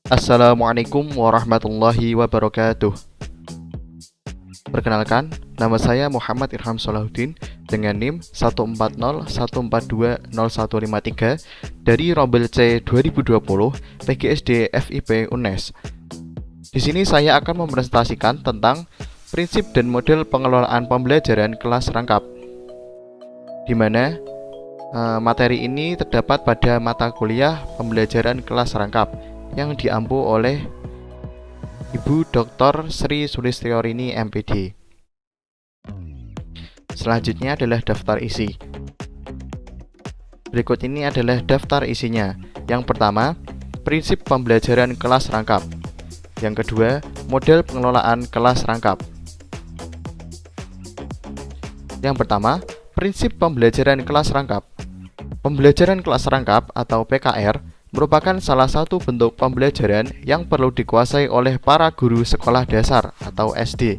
Assalamualaikum warahmatullahi wabarakatuh. Perkenalkan, nama saya Muhammad Irham Salahuddin dengan NIM 14014201153 dari Rombel C 2020 PGSD FIP UNES. Di sini saya akan mempresentasikan tentang prinsip dan model pengelolaan pembelajaran kelas rangkap, di mana materi ini terdapat pada mata kuliah pembelajaran kelas rangkap yang diampu oleh Ibu Dr. Sri Sulistyorini MPD. Selanjutnya adalah daftar isi. Berikut ini adalah daftar isinya. Yang pertama, prinsip pembelajaran kelas rangkap. Yang kedua, model pengelolaan kelas rangkap. Yang pertama, prinsip pembelajaran kelas rangkap. Pembelajaran kelas rangkap atau PKR merupakan salah satu bentuk pembelajaran yang perlu dikuasai oleh para guru sekolah dasar atau SD.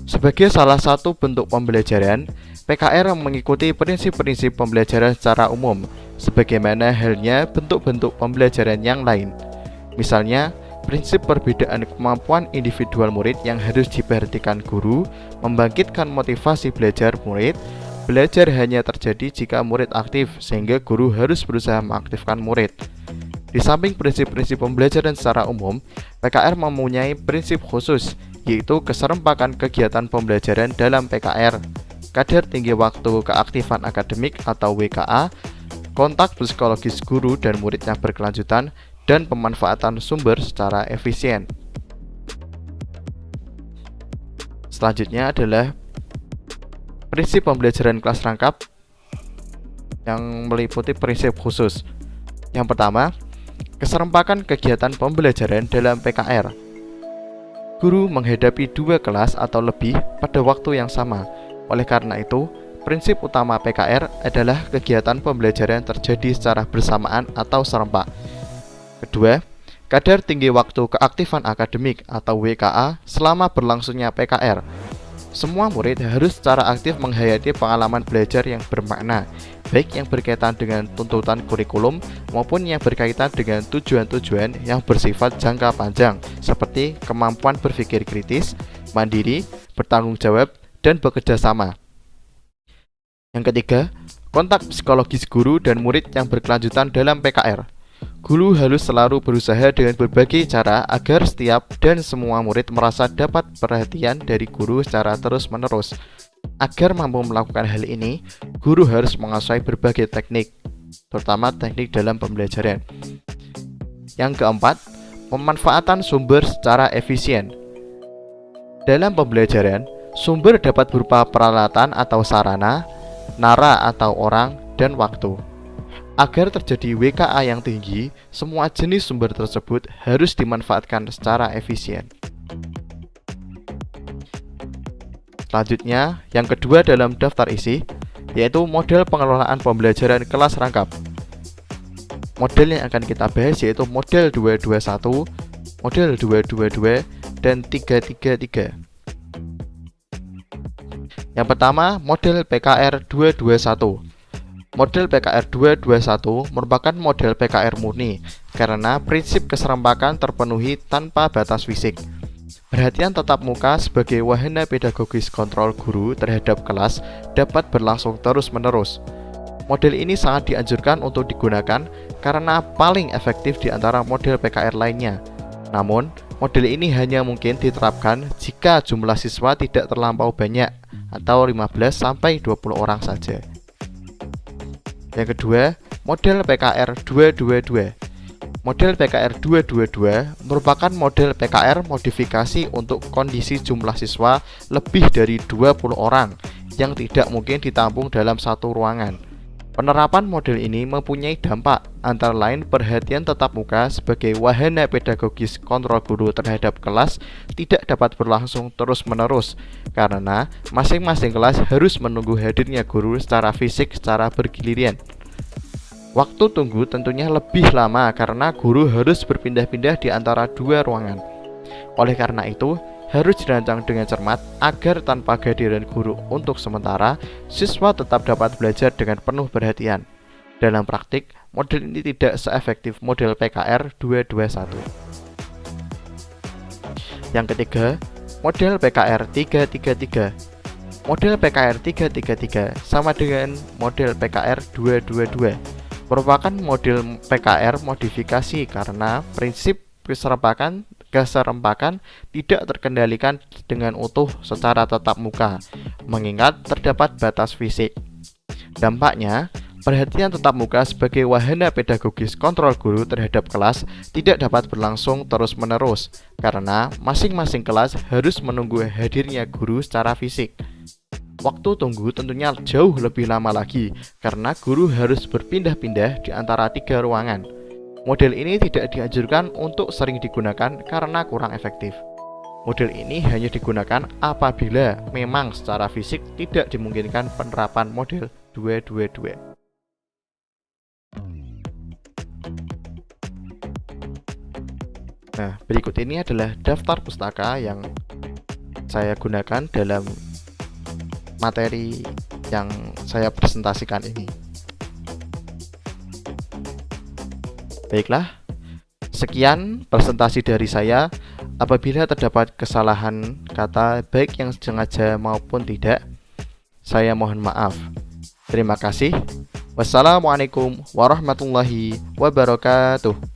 Sebagai salah satu bentuk pembelajaran, PKR mengikuti prinsip-prinsip pembelajaran secara umum, sebagaimana halnya bentuk-bentuk pembelajaran yang lain. Misalnya, prinsip perbedaan kemampuan individual murid yang harus diperhatikan guru, membangkitkan motivasi belajar murid. Belajar hanya terjadi jika murid aktif, sehingga guru harus berusaha mengaktifkan murid. Di samping prinsip-prinsip pembelajaran secara umum, PKR mempunyai prinsip khusus, yaitu keserempakan kegiatan pembelajaran dalam PKR, kadar tinggi waktu keaktifan akademik atau WKA, kontak psikologis guru dan muridnya berkelanjutan, dan pemanfaatan sumber secara efisien. Selanjutnya adalah prinsip pembelajaran kelas rangkap yang meliputi prinsip khusus. Yang pertama, keserempakan kegiatan pembelajaran dalam PKR. Guru menghadapi 2 kelas atau lebih pada waktu yang sama. Oleh karena itu, prinsip utama PKR adalah kegiatan pembelajaran terjadi secara bersamaan atau serempak. Kedua, kadar tinggi waktu keaktifan akademik atau WKA selama berlangsungnya PKR. Semua murid harus secara aktif menghayati pengalaman belajar yang bermakna, baik yang berkaitan dengan tuntutan kurikulum maupun yang berkaitan dengan tujuan-tujuan yang bersifat jangka panjang, seperti kemampuan berpikir kritis, mandiri, bertanggung jawab, dan bekerja sama. Yang ketiga, kontak psikologis guru dan murid yang berkelanjutan dalam PKR. Guru harus selalu berusaha dengan berbagai cara agar setiap dan semua murid merasa dapat perhatian dari guru secara terus-menerus. Agar mampu melakukan hal ini, guru harus menguasai berbagai teknik, terutama teknik dalam pembelajaran. Yang keempat, pemanfaatan sumber secara efisien. Dalam pembelajaran, sumber dapat berupa peralatan atau sarana, nara atau orang, dan waktu. Agar terjadi WKA yang tinggi, semua jenis sumber tersebut harus dimanfaatkan secara efisien. Selanjutnya, yang kedua dalam daftar isi, yaitu model pengelolaan pembelajaran kelas rangkap. Model yang akan kita bahas yaitu model 221, model 222, dan 333. Yang pertama, model PKR 221. Model PKR 221 merupakan model PKR murni karena prinsip keserempakan terpenuhi tanpa batas fisik. Perhatian tatap muka sebagai wahana pedagogis kontrol guru terhadap kelas dapat berlangsung terus-menerus. Model ini sangat dianjurkan untuk digunakan karena paling efektif di antara model PKR lainnya. Namun, model ini hanya mungkin diterapkan jika jumlah siswa tidak terlampau banyak atau 15-20 orang saja. Yang kedua, model PKR 222. Model PKR 222 merupakan model PKR modifikasi untuk kondisi jumlah siswa lebih dari 20 orang yang tidak mungkin ditampung dalam satu ruangan. Penerapan model ini mempunyai dampak antara lain perhatian tatap muka sebagai wahana pedagogis kontrol guru terhadap kelas tidak dapat berlangsung terus-menerus karena masing-masing kelas harus menunggu hadirnya guru secara fisik secara bergiliran. Waktu tunggu tentunya lebih lama karena guru harus berpindah-pindah di antara 2 ruangan. Oleh karena itu, harus dirancang dengan cermat agar tanpa kehadiran guru untuk sementara, siswa tetap dapat belajar dengan penuh perhatian. Dalam praktik, model ini tidak seefektif model PKR 221. Yang ketiga, model PKR 333. Model PKR 333 sama dengan model PKR 222. Merupakan model PKR modifikasi karena prinsip keserempakan tidak terkendalikan dengan utuh secara tatap muka, mengingat terdapat batas fisik. Dampaknya, perhatian tatap muka sebagai wahana pedagogis kontrol guru terhadap kelas tidak dapat berlangsung terus-menerus karena masing-masing kelas harus menunggu hadirnya guru secara fisik. Waktu tunggu tentunya jauh lebih lama lagi karena guru harus berpindah-pindah di antara 3 ruangan. Model ini tidak dianjurkan untuk sering digunakan karena kurang efektif. Model ini hanya digunakan apabila memang secara fisik tidak dimungkinkan penerapan model 222. Nah, berikut ini adalah daftar pustaka yang saya gunakan dalam materi yang saya presentasikan ini. Baiklah, sekian presentasi dari saya. Apabila terdapat kesalahan kata baik yang sengaja maupun tidak, saya mohon maaf. Terima kasih. Wassalamualaikum warahmatullahi wabarakatuh.